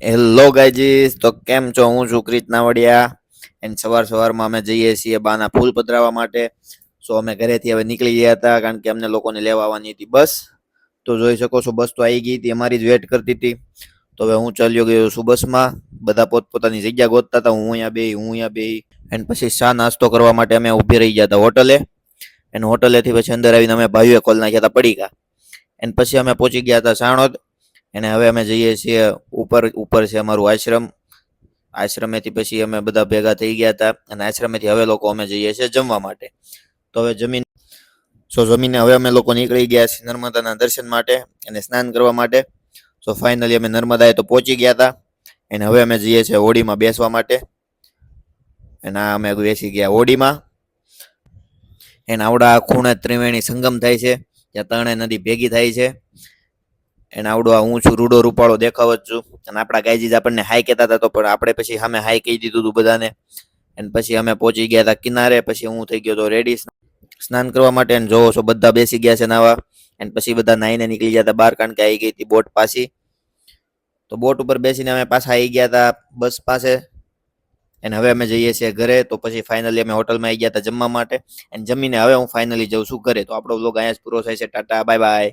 Hello ગાઈજીસ, તો કેમ છો? હું છું ક્રિત નાવડિયા એન્ડ સવારમાં અમે જઈએ છીએ બાના ફૂલ પધરાવવા માટે. સો અમે ઘરેથી હવે નીકળી ગયા હતા કારણ કે અમને લોકોને લેવા આવવાની હતી બસ. તો જોઈ શકો છો બસ તો આવી ગઈ હતી, અમારી જ વેટ કરતી હતી. તો હવે હું ચાલ્યો ગયો છું બસમાં. બધા પોતપોતાની જગ્યા ગોતતા હતા, હું અહીંયા બેહી એન્ડ પછી ચા નાસ્તો કરવા માટે અમે ઊભી રહી ગયા હતા હોટલે. એન્ડ હોટલેથી પછી અંદર આવીને અમે ભાઈઓએ ખોલ નાખ્યા હતા પડીકા. એન્ડ પછી અમે પહોંચી ગયા હતા સાણોદ. અને હવે અમે જઈએ છીએ ઉપર છે અમારું આશ્રમ. આશ્રમેથી પછી અમે બધા ભેગા થઈ ગયા હતા અને આશ્રમેથી હવે લોકો અમે જઈએ છીએ જમવા માટે. તો હવે જમીને હવે અમે લોકો નીકળી ગયા છીએ નર્મદાના દર્શન માટે અને સ્નાન કરવા માટે. સો ફાઇનલી અમે નર્મદાએ તો પહોંચી ગયા હતા અને હવે અમે જઈએ છીએ હોડીમાં બેસવા માટે. અને આ અમે બેસી ગયા હોડીમાં. એના આવડા ખૂણે ત્રિવેણી સંગમ થાય છે, ત્યાં ત્રણેય નદી ભેગી થાય છે. એને આવડો હું છું રૂડો રૂપાળો દેખાવ જ છું. અને આપણા ગાયજીજ આપણને હાઈ કહેતા હતા, તો પણ આપણે પછી સામે હાઈ કહી દીધું હતું બધાને. અને પછી અમે પહોંચી ગયા હતા કિનારે. પછી હું થઈ ગયો હતો રેડી સ્નાન કરવા માટે. અને જોવો છો બધા બેસી ગયા છે નાવા. અને પછી બધા નાહીને નીકળી ગયા હતા બહાર, કારણ કે આવી ગઈ હતી બોટ પાછી. તો બોટ ઉપર બેસીને અમે પાછા આવી ગયા હતા બસ પાસે. અને હવે અમે જઈએ છીએ ઘરે. તો પછી ફાઇનલી અમે હોટલમાં આવી ગયા હતા જમવા માટે. અને જમીને હવે હું ફાઇનલી જઉં છું ઘરે. તો આપણો વ્લોગ અહીંયા જ પૂરો થાય છે. Tata, bye bye.